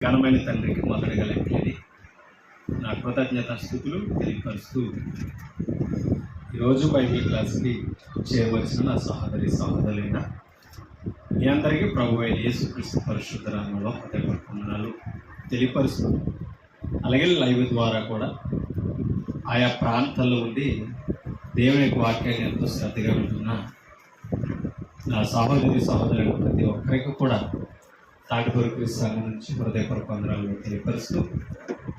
ఘనమైన తండ్రికి మొదటిగా లెక్కలేని నా కృతజ్ఞత స్థుతులు తెలియపరుస్తూ ఈరోజు బైబిల్ క్లాస్కి చేయవలసిన నా సహోదరులైన మీ అందరికీ ప్రభు అయిన యేసుక్రీస్తు పరిశుద్ధ నామములో వందనాలు తెలియపరుస్తూ, అలాగే లైవ్ ద్వారా కూడా ఆయా ప్రాంతాల్లో ఉండి దేవుని యొక్క వాక్యాన్ని ఎంతో శ్రద్ధగా ఉంటున్న నా సహోదరులైన ప్రతి ఒక్కరికి కూడా తాటిపూరి క్రీస్తు సంఘం నుంచి హృదయపూర్వక వందనాలు తెలియపరుస్తూ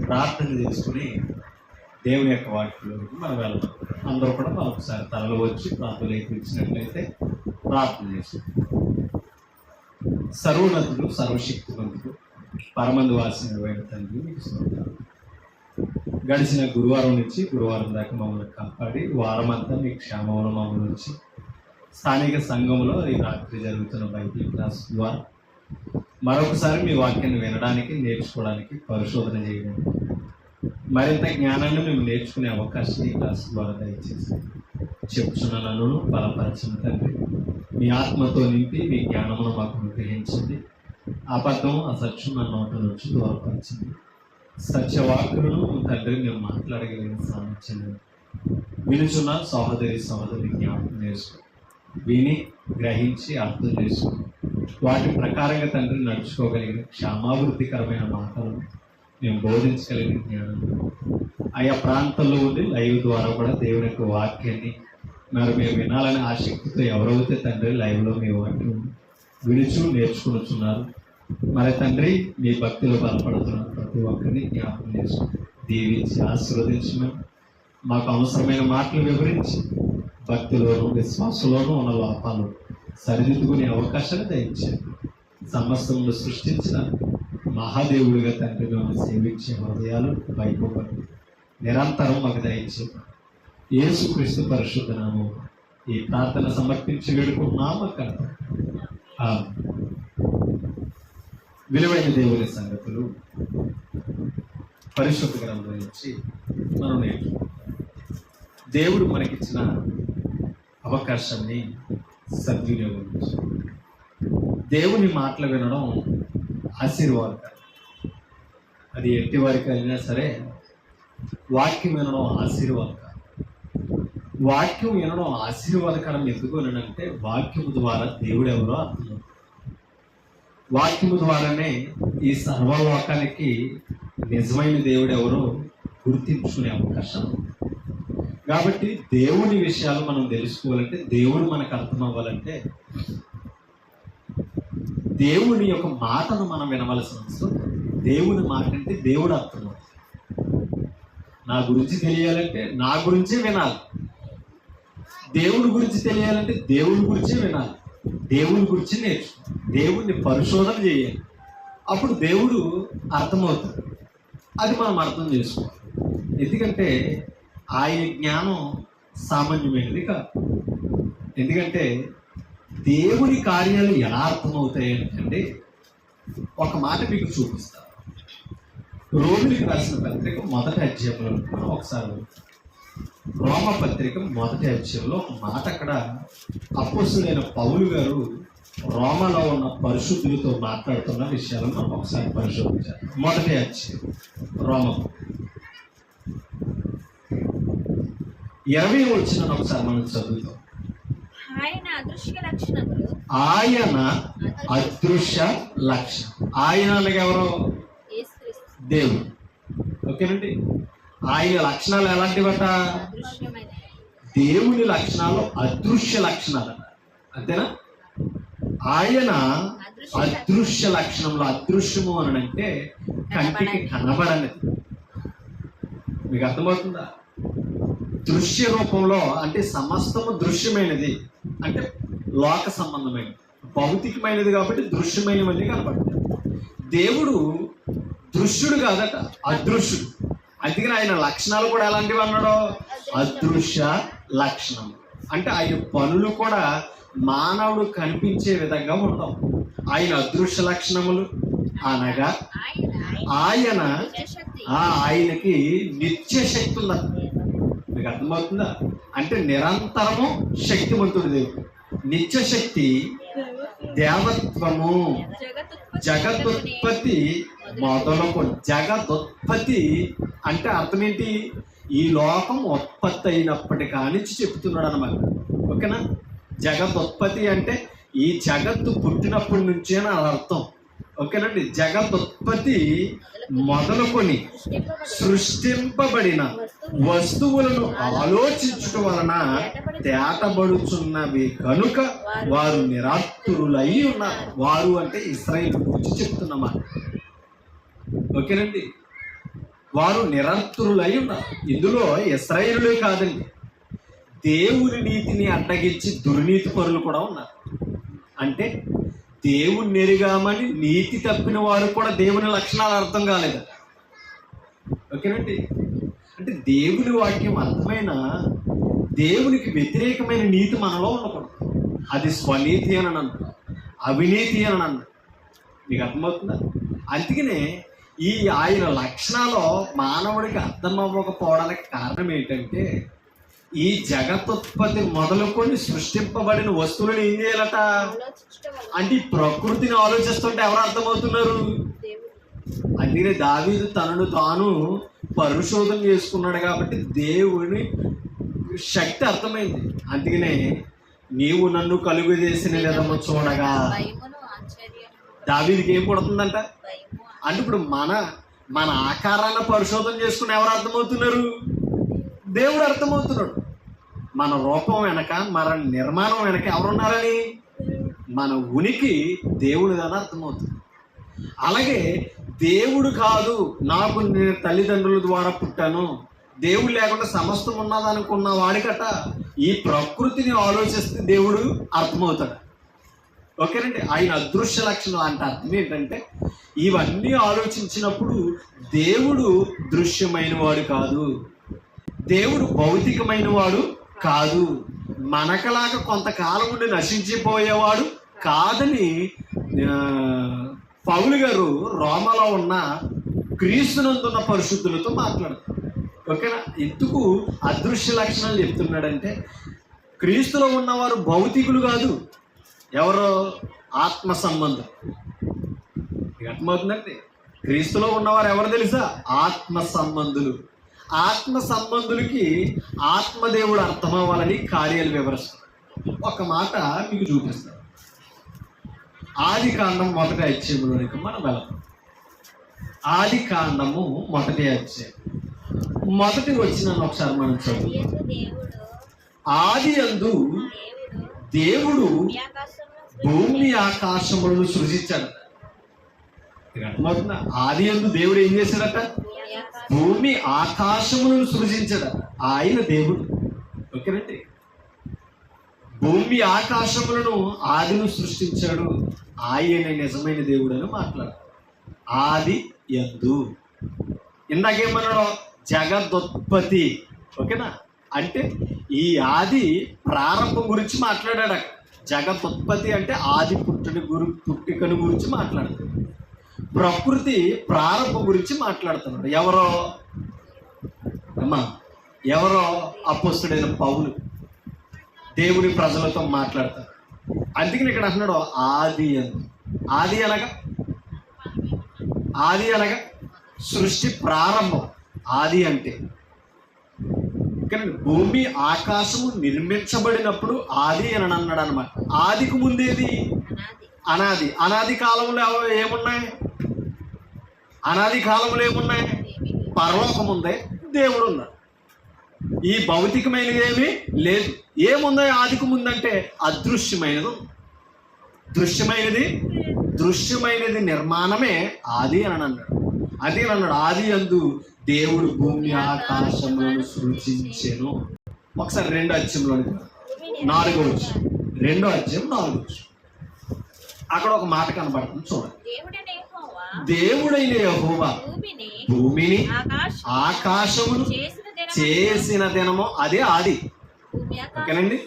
ప్రార్థన చేసుకుని దేవుని యొక్క వాక్యంలోకి మనం వెళ్దాం. అందరూ కూడా మనం ఒకసారి తలలో వచ్చి ప్రార్థన ఇచ్చినట్లయితే ప్రార్థన చేస్తాం. సర్వోన్నతుడు సర్వశక్తివంతుడు పరమందు వాసిన తండ్రి మీకు స్తోత్రాలు. గడిచిన గురువారం నుంచి గురువారం దాకా మమ్మల్ని కాపాడి వారమంతా మీ క్షేమంలో మమ్మల్ని నుంచి స్థానిక సంఘంలో ఈ రాత్రి జరుగుతున్న బైబిల్ క్లాస్ ద్వారా మరొకసారి మీ వాక్యాన్ని వినడానికి, నేర్చుకోవడానికి, పరిశోధన చేయడానికి, మరింత జ్ఞానాన్ని మేము నేర్చుకునే అవకాశం ఈ క్లాస్ ద్వారా దయచేసి చెప్తున్న నన్ను బలపరచిన తండ్రి, మీ ఆత్మతో నింపి మీ జ్ఞానమును మాకు గ్రహించింది. అబద్ధం అసత్యం నా నోట నుంచి దూరపరిచింది. సత్యవాకులను తండ్రి మేము మాట్లాడగలిగిన సామర్థ్యం వినుచున్న సహోదరి జ్ఞాపకం చేసుకో, విని గ్రహించి అర్థం చేసుకుని వాటి ప్రకారంగా తండ్రి నడుచుకోగలిగిన క్షమాభివృద్ధికరమైన మాటలు మేము బోధించగలిగిన జ్ఞానం ఆయా ప్రాంతాల్లో ఉండి లైవ్ ద్వారా కూడా దేవుని యొక్క వాక్యాన్ని మరి మేము వినాలనే ఆసక్తితో ఎవరైతే తండ్రి లైవ్లో మీ వాక్యం విడుచు నేర్చుకునిచున్నారు, మరి తండ్రి మీ భక్తిలో బలపడుతున్నారు ప్రతి ఒక్కరిని జ్ఞాపకం చేసుకుని దీవించి ఆశీర్వదించమని, మాకు అవసరమైన మాటలు వివరించి భక్తిలోనూ విశ్వాసంలోనూ ఉన్న లోపాలు సరిదిద్దుకునే అవకాశాన్ని దయచేయండి. సమస్తమును సృష్టించిన మహాదేవుడిగా తండ్రి మేము సేవించే హృదయాలు వైపోబడి నిరంతరం మాకు దయచేయండి. యేసుక్రీస్తు పరిశుద్ధ నామం ఈ ప్రార్థన సమర్పించి వేడుకున్నాము కనుక విలువైన దేవుని సంగతులు పరిశుద్ధ గ్రంథం నుంచి మనం నేర్చుకుంటాం. దేవుడు మనకిచ్చిన అవకాశాన్ని సద్వినియోగించు. దేవుని మాటలు వినడం ఆశీర్వాదకరం. అది ఎట్టి వారికి అయినా సరే వాక్యం వినడం ఆశీర్వాదకరం. వాక్యం వినడం ఆశీర్వాదకరం ఎందుకు అంటే వాక్యము ద్వారా దేవుడు ఎవరో అర్థం. వాక్యము ద్వారానే ఈ సర్వలోకానికి నిజమైన దేవుడు ఎవరో గుర్తించుకునే అవకాశం. కాబట్టి దేవుని విషయాలు మనం తెలుసుకోవాలంటే, దేవుడు మనకు అర్థం అవ్వాలంటే దేవుని యొక్క మాటను మనం వినవలసిన అవసరం. దేవుని మాట అంటే దేవుడు అర్థం. నా గురించి తెలియాలంటే నా గురించే వినాలి. దేవుని గురించి తెలియాలంటే దేవుని గురించే వినాలి. దేవుని గురించి నేర్చుకో, దేవుడిని పరిశోధన చేయాలి. అప్పుడు దేవుడు అర్థమవుతాడు. అది మనం అర్థం చేసుకోవాలి. ఎందుకంటే ఆయన జ్ఞానం సామాన్యమైనది కాదు. ఎందుకంటే దేవుని కార్యాలు ఎలా అర్థమవుతాయి అంటే ఒక మాట మీకు చూపిస్తారు. రోమిలికి రాసిన పత్రిక మొదటి అధ్యాయంలో మనం ఒకసారి రోమ పత్రిక మొదటి అధ్యాయంలో ఒక మాట అక్కడ అపోస్తులైన పౌలు గారు రోమలో ఉన్న పరిశుద్ధులతో మాట్లాడుతున్న విషయాలను మనం ఒకసారి పరిశోధించాలి. మొదటి అధ్యాయం రోమ 20 వచ్చిన ఒకసారి మనం చదువుతాం. ఆయన అదృశ్య లక్షణం. ఆయన అనగా ఎవరో దేవుడు. ఓకేనండి. ఆయన లక్షణాలు ఎలాంటివట? దేవుని లక్షణాలు అదృశ్య లక్షణాలు. అంతేనా? ఆయన అదృశ్య లక్షణంలో, అదృశ్యము అని అంటే కంటికి కనబడనిది. మీకు అర్థమవుతుందా? దృశ్య రూపంలో అంటే సమస్తము దృశ్యమైనది, అంటే లోక సంబంధమైనది, భౌతికమైనది. కాబట్టి దృశ్యమైనవన్నీ కనబడతాయి. దేవుడు దృశ్యుడు కాదట, అదృశ్యుడు. అందుకని ఆయన లక్షణాలు కూడా ఎలాంటివి అన్నాడో అదృశ్య లక్షణం. అంటే ఆయన పనులు కూడా మానవుడు కనిపించే విధంగా ఉండవు. ఆయన అదృశ్య లక్షణములు అనగా ఆయనకి నిత్య శక్తి ఉన్నది. మీకు అర్థమవుతుందా? అంటే నిరంతరము శక్తివంతుడు దేవుడు. నిత్య శక్తి, దేవత్వము, జగతుత్పత్తి మొదలుకొని. జగదుత్పత్తి అంటే అర్థం ఏంటి? ఈ లోకం ఉత్పత్తి అయినప్పటి కానించి చెప్తున్నాడు అనమాట. ఓకేనా? జగదుత్పత్తి అంటే ఈ జగత్తు పుట్టినప్పటి నుంచే నా అర్థం. ఓకేనండి? జగదుత్పత్తి మొదలుకొని సృష్టింపబడిన వస్తువులను ఆలోచించటం వలన తేటబడుచున్నవి కనుక వారు నిరాతురులై ఉన్నారు. వారు అంటే ఇశ్రాయేలు గురించి చెప్తున్నమాట. ఓకేనండి? వారు నిరాతురులై ఉన్నారు. ఇందులో ఇశ్రాయేలులే కాదండి, దేవుని నీతిని అడ్డగించి దుర్నీతి పరులు కూడా ఉన్నారు. అంటే దేవుణ్ణి ఎరిగామని నీతి తప్పిన వారు కూడా దేవుని లక్షణాలు అర్థం కాలేదు. ఓకేనండి? అంటే దేవుని వాక్యం అర్థమైన దేవునికి వ్యతిరేకమైన నీతి మనలో ఉండకూడదు. అది స్వనీతి అని అన్నాడు, అవినీతి అని అన్నాడు. మీకు అర్థమవుతుందా? అందుకనే ఈ ఆయన లక్షణాలు మానవుడికి అర్థం అవ్వకపోవడానికి కారణం ఏంటంటే, ఈ జగత్తుత్పత్తి మొదలుకొని సృష్టింపబడిన వస్తువులను ఏం చేయాలట అంటే ఈ ప్రకృతిని ఆలోచిస్తుంటే ఎవరు అర్థమవుతున్నారు? అందుకనే దావీదు తనను తాను పరిశోధన చేసుకున్నాడు కాబట్టి దేవుని శక్తి అర్థమైంది. అందుకనే నీవు నన్ను కలుగు చేసిన విధము చూడగా దావీదుకి ఏం పడుతుందంట అంటే ఇప్పుడు మన ఆకారాన్ని పరిశోధన చేసుకుని ఎవరు అర్థమవుతున్నారు? దేవుడు అర్థమవుతున్నాడు. మన రూపం వెనక, మన నిర్మాణం వెనక ఎవరున్నారని మన ఉనికి దేవుడిదని అర్థమవుతుంది. అలాగే దేవుడు కాదు, నాకు నేను తల్లిదండ్రుల ద్వారా పుట్టాను, దేవుడు లేకుండా సమస్తం ఉన్నదనుకున్న వాడికట ఈ ప్రకృతిని ఆలోచిస్తే దేవుడు అర్థమవుతాడు. ఓకేనండి? ఆయన అదృశ్య లక్షణాలు అంటే అర్థం ఏంటంటే, ఇవన్నీ ఆలోచించినప్పుడు దేవుడు దృశ్యమైన వాడు కాదు, దేవుడు భౌతికమైన వాడు కాదు, మనకలాగా కొంతకాలం ఉండి నశించిపోయేవాడు కాదని పౌలు గారు రోమలో ఉన్న క్రీస్తునందున్న పరిశుద్ధులతో మాట్లాడతారు. ఓకేనా? ఎందుకు అదృశ్య లక్షణాలు చెప్తున్నాడంటే, క్రీస్తులో ఉన్నవారు భౌతికులు కాదు, ఎవరో ఆత్మ సంబంధం. అర్థమవుతుందండి? క్రీస్తులో ఉన్నవారు ఎవరు తెలుసా? ఆత్మ సంబంధులు. ఆత్మ సంబంధులకి ఆత్మదేవుడు అర్థమవ్వాలని కార్యాలు వివరిస్తారు. ఒక మాట మీకు చూపిస్తాను. ఆది కాండం 1వ అధ్యాయంలోనికి మనం వెళ్తాం. ఆది కాండము 1వ అధ్యాయం మొదటి వచనాన్ని ఒకసారి మనం చదువు. ఆది యందు దేవుడు భూమి ఆకాశములను సృజించాడు. అర్థమవుతుందా? ఆది యందు దేవుడు ఏం చేశాడట? భూమి ఆకాశములను సృజించాడు. ఆయన దేవుడు. ఓకేనండి? భూమి ఆకాశములను ఆదిను సృష్టించాడు, ఆయన నిజమైన దేవుడు అని మాట్లాడారు. ఆది యందు ఇందాకేమన్నాడు? జగదుత్పత్తి. ఓకేనా? అంటే ఈ ఆది ప్రారంభం గురించి మాట్లాడాడు. జగదుత్పత్తి అంటే ఆది పుట్టికను గురించి మాట్లాడుతాడు. ప్రకృతి ప్రారంభం గురించి మాట్లాడుతున్నాడు. ఎవరో అపోస్తుడైన పౌలు దేవుని ప్రజలతో మాట్లాడతారు. అందుకని ఇక్కడ అంటున్నాడు ఆది యందు. ఆది అనగా సృష్టి ప్రారంభం. ఆది అంటే కానీ భూమి ఆకాశము నిర్మించబడినప్పుడు ఆది అని అన్నాడు అనమాట. ఆదికి ముందేది అనాది. అనాది కాలంలో ఏమున్నాయి? అనాది కాలంలో ఏమున్నాయి? పరలోకం ఉంది, దేవుడు ఉన్నాడు. ఈ భౌతికమైనది ఏమీ లేదు. ఏముందో ఆదికి ముందంటే అదృశ్యమైనది. దృశ్యమైనది నిర్మాణమే ఆది అని అన్నాడు. అది అన్నాడు ఆది యందు దేవుడు భూమి ఆకాశములను సృజించెను. ఒకసారి 2వ అధ్యాయంలోని 4వ వచనం. 2వ అధ్యాయం 4వ వచనం. అక్కడ ఒక మాట కనబడుతుంది చూడండి. దేవుడైన యెహోవా భూమిని ఆకాశమును చేసిన దినము అదే ఆది. ఓకేనండి?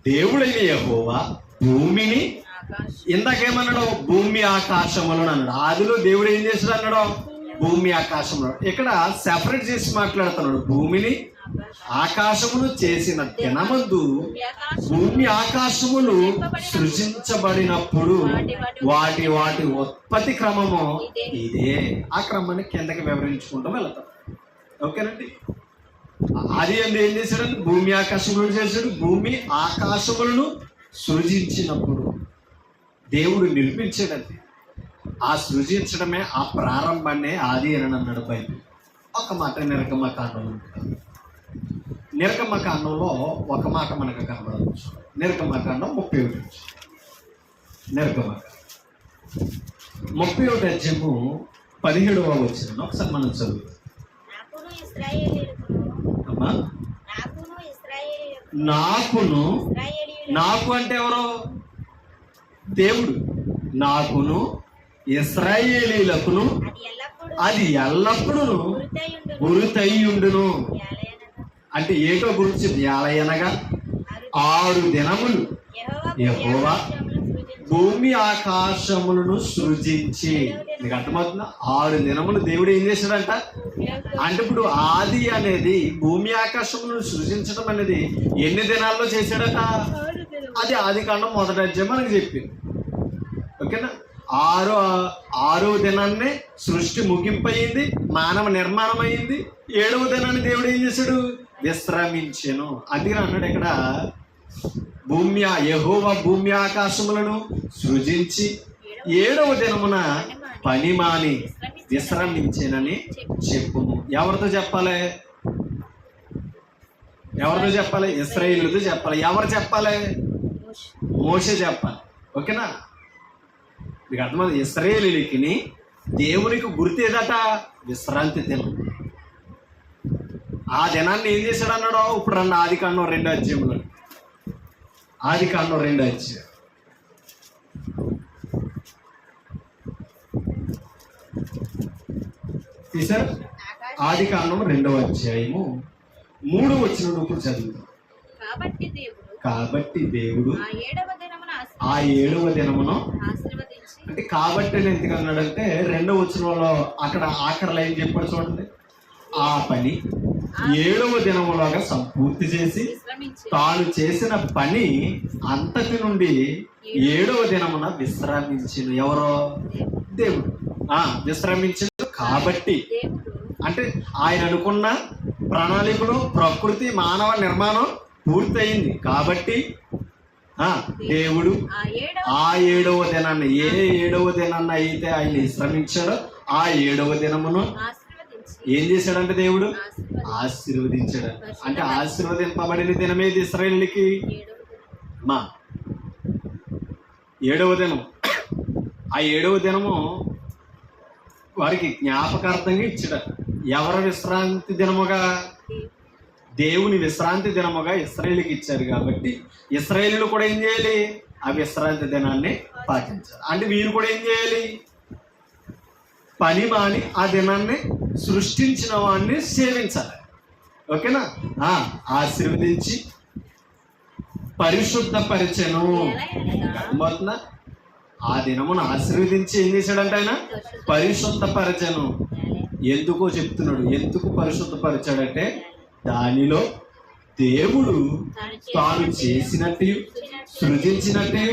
దేవుడైన యెహోవా భూమిని, ఇందాకేమన్నాడు? భూమి ఆకాశములను అన్నాడు. ఆదిలో దేవుడు ఏం చేశాడు అన్నాడు? భూమి ఆకాశములు. ఇక్కడ సెపరేట్ చేసి మాట్లాడుతున్నాడు. భూమిని ఆకాశమును చేసిన దినమందు భూమి ఆకాశములు సృజించబడినప్పుడు వాటి వాటి ఉత్పత్తి క్రమము ఇదే. ఆ క్రమాన్ని కిందకి వివరించుకుంటూ వెళ్తాం. ఓకేనండి. అది అంటే ఏం చేశాడంటే భూమి ఆకాశములను చేశాడు. భూమి ఆకాశములను సృజించినప్పుడు దేవుడు నిర్మించాడండి. ఆ సృజించడమే, ఆ ప్రారంభాన్నే ఆది అని అన్నాడు బైబిల్. ఒక మాట నిర్గమకాండంలో ఉంటుంది. నిర్గమకాండంలో ఒక మాట మనకు కనబడవచ్చు. నిర్గమకాండం 31. నిర్గమకాండం 31 అధ్యాయము 17వ వచనం ఒకసారి మనం చదువుతాం. అమ్మా, నాకు అంటే ఎవరో? దేవుడు. నాకును ఇశ్రాయేలీలకును అది ఎల్లప్పుడూ గురుతయ్యుండును. అంటే ఏటో గురించి ఏలయనగా 6 దినములు యెహోవా భూమి ఆకాశములను సృజించి. మీకు అర్థమవుతుందా? 6 దినములు దేవుడు ఏం చేశాడంట అంటే, ఇప్పుడు ఆది అనేది భూమి ఆకాశములను సృజించడం అనేది ఎన్ని దినాల్లో చేశాడట? అది ఆది కాండం 1వ అధ్యాయం మనకి చెప్పింది. ఓకేనా? ఆరో దినాన్ని సృష్టి ముగింపయింది, మానవ నిర్మాణం అయింది. 7వ దినాన్ని దేవుడు ఏం చేశాడు? విశ్రమించెను. అందుకని అన్నాడు ఇక్కడ, యెహోవా భూమి ఆకాశములను సృజించి 7వ దినమున పని మాని విశ్రమించెనని చెప్పుము. ఎవరితో చెప్పాలి? ఇశ్రాయేలుతో చెప్పాలి. ఎవరు చెప్పాలి? మోషే చెప్పాలి. ఓకేనా? మీకు అర్థమైంది? ఇశ్రాయేలీయులకి దేవునికి గుర్తు ఏదట? విశ్రాంతి దినం. ఆ దినాన్ని ఏం చేశాడు అన్నాడో ఇప్పుడు రండి ఆది కాండం 2వ అధ్యాయంలో. ఆది కాండం 2వ అధ్యాయం. తీసారు? ఆది కాండం 2వ అధ్యాయము 3వ వచనం ఇప్పుడు చదువుతాం. కాబట్టి దేవుడు ఆ 7వ దినమును అంటే, కాబట్టి ఎందుకు అన్నాడంటే 2వ వచనంలో అక్కడ ఆఖరి లైన్ చెప్పాడు చూడండి. ఆ పని 7వ దినములాగా సంపూర్తి చేసి తాను చేసిన పని అంతటి నుండి 7వ దినమున విశ్రమించిన. ఎవరో? దేవుడు. విశ్రమించిన. కాబట్టి అంటే ఆయన అనుకున్న ప్రణాళికలో ప్రకృతి మానవ నిర్మాణం పూర్తయింది. కాబట్టి దేవుడు ఆ 7వ దినాన్ని, ఏ 7వ దినాన్ని అయితే ఆయన విశ్రమించాడో ఆ 7వ దినమును ఏం చేశాడంటే దేవుడు ఆశీర్వదించాడు. అంటే ఆశీర్వదింపబడిన దినమేది ఇశ్రాయేలుకి? 7వ దినం. ఆ 7వ దినము వారికి జ్ఞాపకార్థంగా ఇచ్చాడు. ఎవరు విశ్రాంతి దినముగా? దేవుని విశ్రాంతి దినముగా ఇశ్రాయేలుకి ఇచ్చారు. కాబట్టి ఇశ్రాయేలు కూడా ఏం చేయాలి? ఆ విశ్రాంతి దినాన్ని పాటించాలి. అంటే వీరు కూడా ఏం చేయాలి? పని మాని ఆ దినాన్ని సృష్టించిన వాడిని సేవించాలి. ఓకేనా? ఆశీర్వదించి పరిశుద్ధపరిచెను. అర్థమవుతుందా? ఆ దినమును ఆశీర్వదించి ఏం చేశాడంటే ఆయన పరిశుద్ధపరచెను. ఎందుకో చెప్తున్నాడు. ఎందుకు పరిశుద్ధపరిచాడంటే దానిలో దేవుడు తాను చేసినట్టు సృజించినట్టు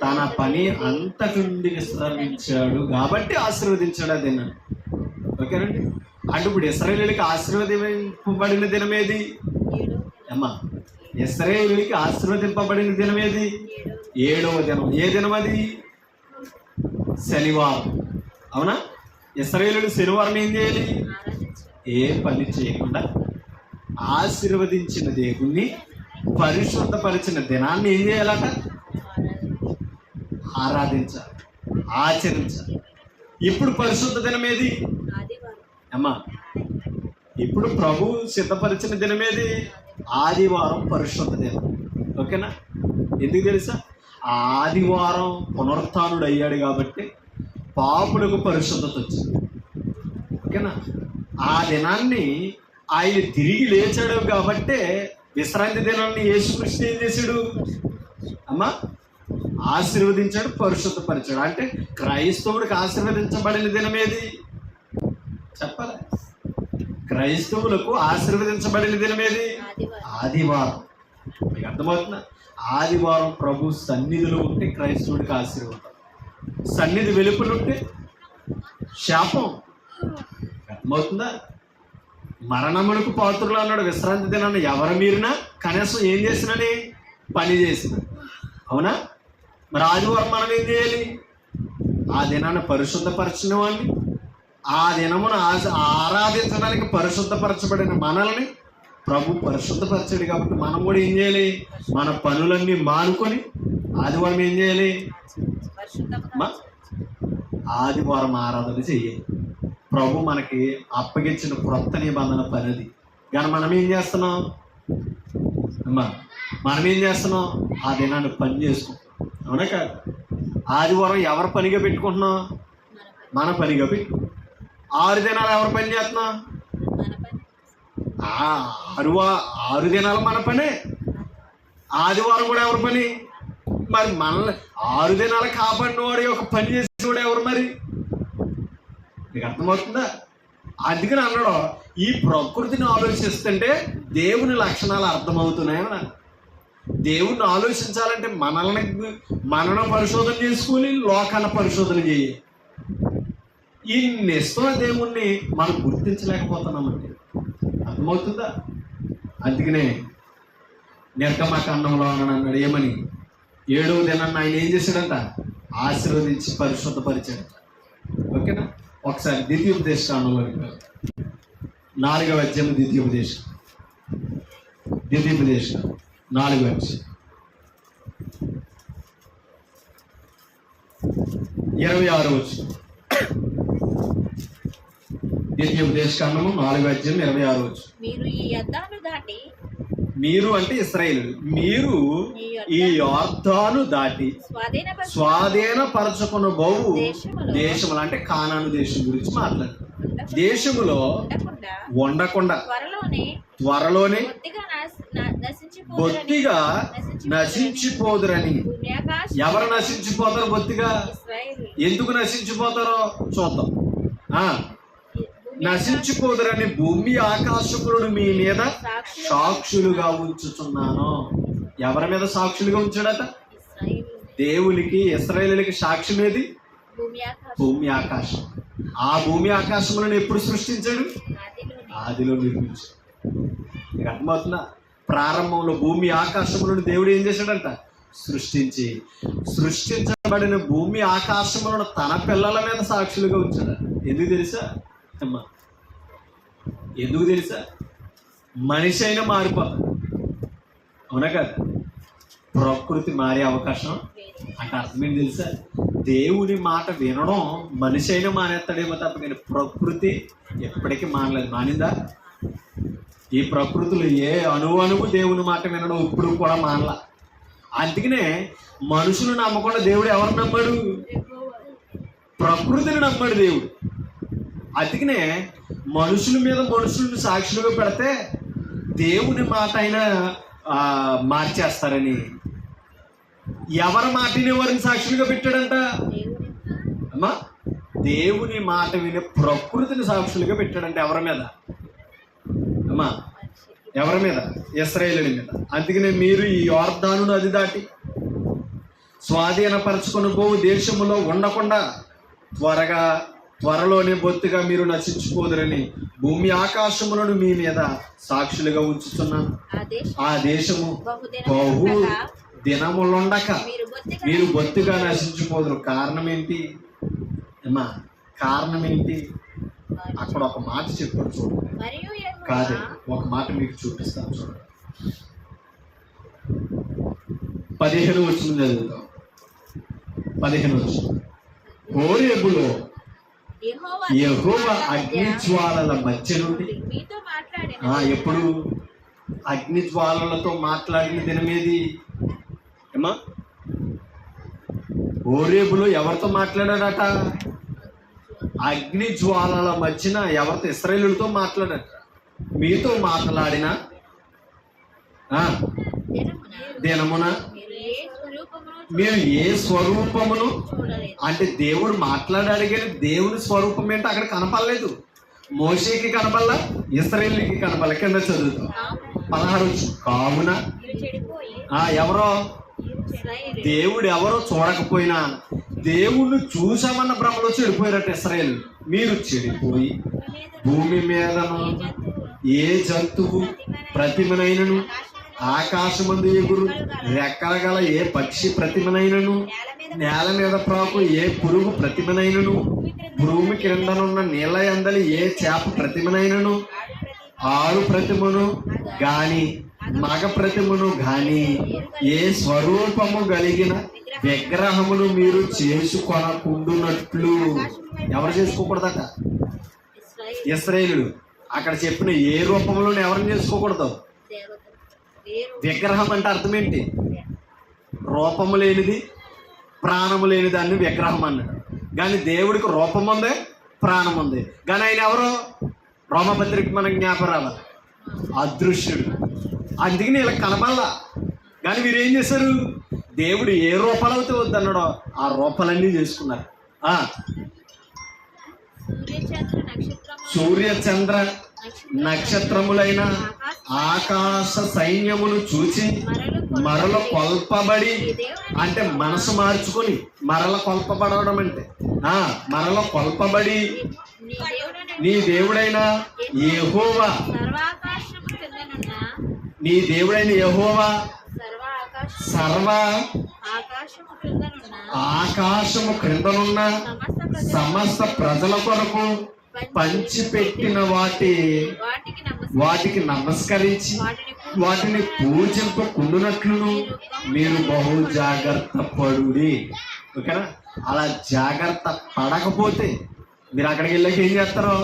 తన పని అంతటి నుండి విశ్రమించాడు కాబట్టి ఆశీర్వదించాడు ఆ దినాన్ని. ఓకేనండి? అంటే ఇప్పుడు ఇశ్రాయేలుకి ఆశీర్వదింపబడిన దినమేది? అమ్మా, ఇశ్రాయేలుకి ఆశీర్వదింపబడిన దినమేది? 7వ దినం. ఏ దినం అది? శనివారం. అవునా? ఇశ్రాయేలు శనివారం ఏం చేయాలి? ఏ పని చేయకుండా ఆశీర్వదించిన దేవుణ్ణి పరిశుద్ధపరిచిన దినాన్ని ఏం చేయాలట? ఆరాధించాలి, ఆచరించాలి. ఇప్పుడు పరిశుద్ధ దినం ఏది? అమ్మా, ఇప్పుడు ప్రభు సిద్ధపరిచిన దినమేది? ఆదివారం పరిశుద్ధ దినం. ఓకేనా? ఎందుకు తెలుసా? ఆదివారం పునరుత్థానుడు అయ్యాడు కాబట్టి పాపులకు పరిశుద్ధత వచ్చింది. ఓకేనా? ఆ దినాన్ని ఆయన తిరిగి లేచాడు కాబట్టే విశ్రాంతి దినాన్ని యేసుక్రీస్తు ఏం చేశాడు? అమ్మా, ఆశీర్వదించాడు, పరిశుద్ధపరిచాడు. అంటే క్రైస్తవుడికి ఆశీర్వదించబడిన దినం ఏది చెప్పాలి? క్రైస్తవులకు ఆశీర్వదించబడిన దినమేది? ఆదివారం. మీకు అర్థమవుతుందా? ఆదివారం ప్రభు సన్నిధిలో ఉంటే క్రైస్తవుడికి ఆశీర్వాదం, సన్నిధి వెలుపలుంటే శాపం. అర్థమవుతుందా? మరణములకు పాత్రులు అన్నాడు. విశ్రాంతి దినాన్ని ఎవరు మీరినా కనీసం ఏం చేసినని పని చేసిన, అవునా? మరి ఆదివారం మనం ఏం చేయాలి? ఆ దినాన్ని పరిశుద్ధపరచిన వాడిని, ఆ దినమును ఆరాధించడానికి పరిశుద్ధపరచబడిన మనల్ని ప్రభు పరిశుద్ధపరచాడు. కాబట్టి మనం కూడా ఏం చేయాలి? మన పనులన్నీ మానుకొని ఆదివారం ఏం చేయాలి? ఆదివారం ఆరాధన చేయాలి. ప్రభు మనకి అప్పగించిన క్రొత్త నిబంధన పని అది. కానీ మనం ఏం చేస్తున్నాం? ఆ దినాన్ని పని చేసుకుంటాం, అవునా కాదు? ఆదివారం ఎవరి పనిగా పెట్టుకుంటున్నాం? మన పనిగా పెట్టుకుంటాం. 6 దినాలు ఎవరి పని చేస్తున్నాం? 6 దినాలు మన పనే. ఆదివారం కూడా ఎవరి పని? మరి మనల్ని 6 దినాలు కాపాడినవాడు ఒక పని చేసేవాడు ఎవరు మరి? మీకు అర్థమవుతుందా? అందుకని అన్నాడు, ఈ ప్రకృతిని ఆలోచిస్తుంటే దేవుని లక్షణాలు అర్థమవుతున్నాయని. దేవుణ్ణి ఆలోచించాలంటే మనల్ని పరిశోధన చేసుకుని లోకాల పరిశోధన చేయాలి. ఈ నిస్వ దేవుణ్ణి మనం గుర్తించలేకపోతున్నామండి. అర్థమవుతుందా? అందుకనే నిర్గమకాండంలో అన్నాడు ఏమని? 7వ దినాన్ని ఆయన ఏం చేశాడంట? ఆశీర్వదించి పరిశుద్ధపరిచాడంట. ఓకేనా? ఒకసారి ద్వితీయోపదేశకాండంలో 4వ అధ్యాయం ద్వితీయోపదేశం 4వ అధ్యాయం 26వ వచనం. ద్వితీయోపదేశకాండము 4వ అధ్యాయం 26వ వచనం. మీరు ఈ యొర్దాను దాటి, మీరు అంటే ఇశ్రాయేలు, మీరు ఈ యొర్దాను దాటి స్వాధీనపరచుకున్న బహు దేశములు అంటే కానాను దేశం గురించి మాట్లాడు. దేశములో ఉండకుండా త్వరలోనే బొత్తిగా నశించిపోదురని. ఎవరు నశించిపోతారో బొత్తిగా? ఎందుకు నశించిపోతారో చూద్దాం. నశించిపోదురని భూమి ఆకాశములను మీ మీద సాక్షులుగా ఉంచుతున్నాను. ఎవరి మీద సాక్షులుగా ఉంచాడట? దేవునికి, ఇశ్రాయేలుకి సాక్ష్యం ఏది? భూమి ఆకాశం. ఆ భూమి ఆకాశములను ఎప్పుడు సృష్టించాడు? ఆదిలో నిర్మించాడు. మీకు అర్థమవుతుందా? ప్రారంభంలో భూమి ఆకాశములను దేవుడు ఏం చేశాడంట? సృష్టించబడిన భూమి ఆకాశములను తన పిల్లల మీద సాక్షులుగా ఉంచాడు. ఎందుకు తెలుసా అమ్మా? ఎందుకు తెలుసా? మనిషి అయినా మారిపోతాడు, అవునా కదా? ప్రకృతి మారే అవకాశం అంటే అర్థమేంటి తెలుసా? దేవుని మాట వినడం మనిషి అయినా మానేస్తాడేమో తప్ప కానీ ప్రకృతి ఎప్పటికీ మానలేదు. మానిందా? ఈ ప్రకృతిలో ఏ అణువు దేవుని మాట వినడం ఇప్పుడు కూడా మానలా. అందుకనే మనుషులు నమ్మకుండా దేవుడు ఎవరు నమ్మాడు? ప్రకృతిని నమ్మాడు దేవుడు. అందుకనే మనుషుల మీద మనుషులను సాక్షులుగా పెడితే దేవుని మాట అయినా మార్చేస్తారని. ఎవరి మాటని ఎవరిని సాక్షులుగా పెట్టాడంట? అమ్మా, దేవుని మాట విని ప్రకృతిని సాక్షులుగా పెట్టాడంట. ఎవరి మీద అమ్మా? ఎవరి మీద? ఇశ్రాయేలుల మీద. అందుకనే మీరు ఈ యొర్దాను నది దాటి స్వాధీనపరచుకొని పోవు దేశములో ఉండకుండా త్వరలోనే బొత్తిగా మీరు నశించిపోదురని భూమి ఆకాశములను మీ మీద సాక్షులుగా ఉంచుతున్నాను. ఆ దేశము బహు దినములుండక మీరు బొత్తిగా నశించిపోదురు. కారణం ఏంటి అమ్మా? కారణం ఏంటి? అక్కడ ఒక మాట చెప్పాడు చూడండి. కాదు, ఒక మాట మీకు చూపిస్తాను చూడండి. 15 వచనం చదువుతాం. 15 వచనం. హోరేబులో యెహోవా అగ్నిజ్వాలల మధ్య నుండి. ఎప్పుడు అగ్నిజ్వాలలతో మాట్లాడిన దినమేది ఏమా? హోరేబులో ఎవరితో మాట్లాడాడట? అగ్నిజ్వాలల మధ్యన ఎవరితో? ఇశ్రాయేలులతో మాట్లాడట. మీతో మాట్లాడిన దినమున మీరు ఏ స్వరూపమును అంటే దేవుడు మాట్లాడాడు కానీ దేవుని స్వరూపం ఏంటో అక్కడ కనపడలేదు. మోషేకి కనపల్లా, ఇశ్రాయేలుకి కనపల్ల. కింద చదువుతాం 16 కావున వీరు చెడిపోయి ఎవరో ఇశ్రాయేలు దేవుడు ఎవరో చూడకపోయినా దేవుణ్ణి చూసామన్న భ్రమలో చెడిపోయారట ఇశ్రాయేలు. మీరు చెడిపోయి భూమి మీదను ఏ జంతువు ప్రతిమనైనను, ఆకాశమందు ఎగురు రెక్కల గల ఏ పక్షి ప్రతిమనైనను, నేల మీద ప్రాకు ఏ పురుగు ప్రతిమనైనను, భూమి క్రిందనున్న నీళ్ళ యందలి ఏ చేప ప్రతిమనైనను, ఆరు ప్రతిమను గాని మగ ప్రతిమను గాని ఏ స్వరూపము కలిగిన విగ్రహమును మీరు చేసుకొనకుండునట్లు. ఎవరు చేసుకోకూడదట? ఇశ్రాయేలుడు. అక్కడ చెప్పిన ఏ రూపంలోనే ఎవరిని చేసుకోకూడదు. విగ్రహం అంటే అర్థం ఏంటి? రూపము లేనిది, ప్రాణము లేని దాన్ని విగ్రహం అన్నాడు. కానీ దేవుడికి రూపం ఉంది, ప్రాణం ఉంది. కానీ ఆయన ఎవరో రోమపత్రిక మనకు జ్ఞాపకం రావాలి, అదృశ్యుడు. అందుకని వీళ్ళకి కనపల్లా. కానీ మీరు ఏం చేశారు? దేవుడు ఏ రూపాలు అవుతే వద్దన్నాడో ఆ రూపాలన్నీ చేసుకున్నారు. సూర్య చంద్ర నక్షత్రములైన ఆకాశ సైన్యమును చూచి మరల కొల్పబడి, అంటే మనసు మార్చుకొని మరల కొల్పబడడం అంటే మరల కొల్పబడి నీ దేవుడైన యెహోవా, నీ దేవుడైన యెహోవా సర్వ ఆకాశము క్రిందనున్న సమస్త ప్రజల కొరకు పంచిపెట్టిన వాటికి నమస్కరించి వాటిని పూజింపకుండునట్లును మీరు బహు జాగ్రత్త పడుడి. ఓకేనా? అలా జాగ్రత్త పడకపోతే మీరు అక్కడికి వెళ్ళాక ఏం చేస్తారో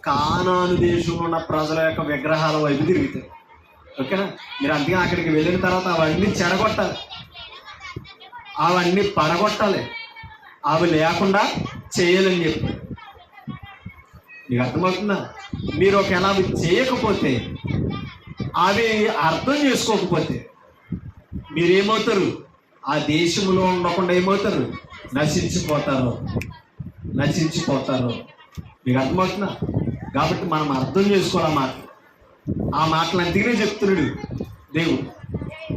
కానాను దేశంలో ఉన్న ప్రజల యొక్క విగ్రహాల వైపు తిరుగుతారు. ఓకేనా? మీరు అందుకే అక్కడికి వెళ్ళిన తర్వాత అవన్నీ చెడగొట్టాలి, అవన్నీ పడగొట్టాలి, అవి లేకుండా చేయాలని చెప్పి. మీకు అర్థమవుతుందా? మీరు ఒకవేళ అవి చేయకపోతే, అవి అర్థం చేసుకోకపోతే మీరేమవుతారు? ఆ దేశంలో ఉండకుండా ఏమవుతారు? నశించిపోతారు. మీకు అర్థమవుతుందా? కాబట్టి మనం అర్థం చేసుకోవాలి ఆ మాటలు అందుకనే చెప్తున్నాడు దేవుడు.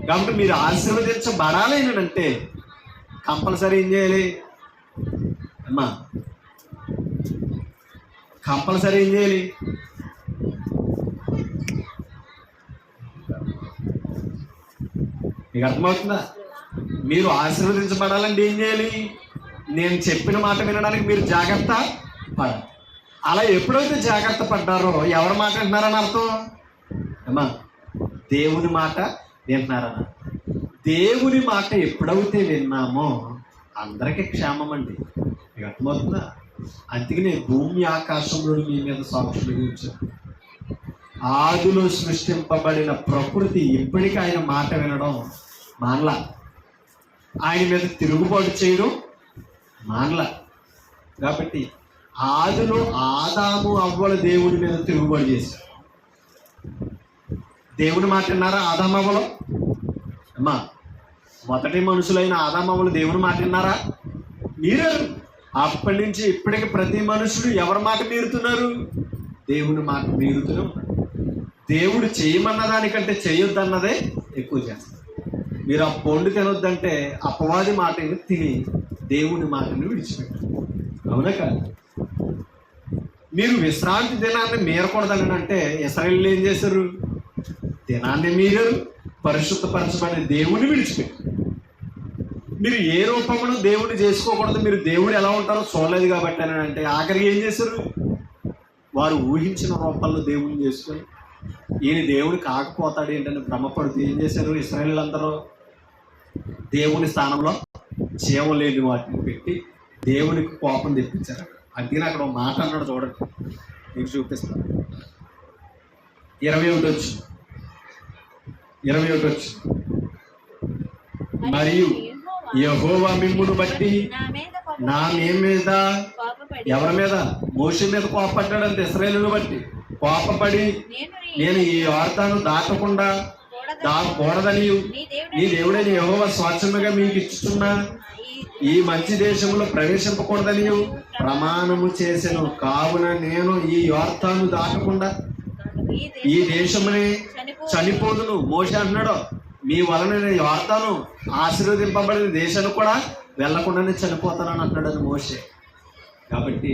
కాబట్టి మీరు ఆశీర్వదించబడాలి అంటే కంపల్సరీ ఏం చేయాలి అమ్మా? కంపల్సరీ ఏం చేయాలి? మీకు అర్థమవుతుందా? మీరు ఆశీర్వదించబడాలంటే ఏం చేయాలి? నేను చెప్పిన మాట వినడానికి మీరు జాగ్రత్త పడాలి. అలా ఎప్పుడైతే జాగ్రత్త పడ్డారో ఎవరి మాట వింటున్నారని అర్థం అమ్మా? దేవుని మాట వింటున్నారన్న. దేవుని మాట ఎప్పుడైతే విన్నామో అందరికీ క్షేమం అండి. మీకు అర్థమవుతుందా? అందుకనే భూమి ఆకాశంలో మీ మీద సాక్షులు ఉంచారు. ఆదిలో సృష్టింపబడిన ప్రకృతి ఇప్పటికీ ఆయన మాట వినడం మానలా, ఆయన మీద తిరుగుబాటు చేయడం మానలా. కాబట్టి ఆదిలో ఆదాము అవ్వల దేవుడి మీద తిరుగుబాటు చేశారు. దేవుని మాట విన్నారా ఆదాము అవ్వలు? అమ్మా, మొదటి మనుషులైన ఆదాము అవ్వలు దేవుని మాట విన్నారా? మీరే. అప్పటి నుంచి ఇప్పటికి ప్రతి మనుషుడు ఎవరి మాట మీరుతున్నారు? దేవుని మాట మీరుతూనే ఉన్నారు. దేవుడు చేయమన్న దానికంటే చేయొద్దన్నదే ఎక్కువ చేస్తారు. మీరు ఆ పండు తినొద్దంటే అపవాది మాటని తిని దేవుని మాటని విడిచిపెట్టారు. అవునా కాదు? మీరు విశ్రాంతి దినాన్ని మీరకూడదని అంటే ఇశ్రాయేలు ఏం చేశారు? దినాన్ని మీరారు, పరిశుద్ధపరచబడిన దేవుని విడిచిపెట్టారు. మీరు ఏ రూపమును దేవుని చేసుకోకూడదు, మీరు దేవుడు ఎలా ఉంటారో చూడలేదు కాబట్టి అని అంటే ఆఖరికి ఏం చేశారు? వారు ఊహించిన రూపాల్లో దేవుని చేసుకొని ఈయన దేవుడు కాకపోతాడు ఏంటని భ్రమపడుతూ ఏం చేశారు? ఇశ్రాయేలు అందరూ దేవుని స్థానంలో జీవం లేని వాటిని పెట్టి దేవునికి కోపం తెప్పించారు. అందుకని అక్కడ ఒక మాట అన్నాడు, చూడండి, మీకు చూపిస్తాను. 21 వచ్చు. మరియు యెహోవా మిమ్మును బట్టి నా మీద ఎవరి మీద? మోషే మీద కోపపడ్డాడంటే ఇశ్రాయేలును బట్టి కోపపడి నేను ఈ యోర్దాను దాటకుండా దాకూడదని నీ దేవుడైన యెహోవా స్వచ్ఛముగా మీకు ఇచ్చుతున్నా ఈ మంచి దేశంలో ప్రవేశింపకూడదని ప్రమాణము చేసెను. కావున నేను ఈ యోర్దాను దాటకుండా ఈ దేశమునే చనిపోదును. మోషే అంటున్నాడు, మీ వలన నేను యోర్దాను ఆశీర్వదింపబడిన దేశాన్ని కూడా వెళ్లకుండానే చనిపోతానని అంటున్నాడు మోషే. కాబట్టి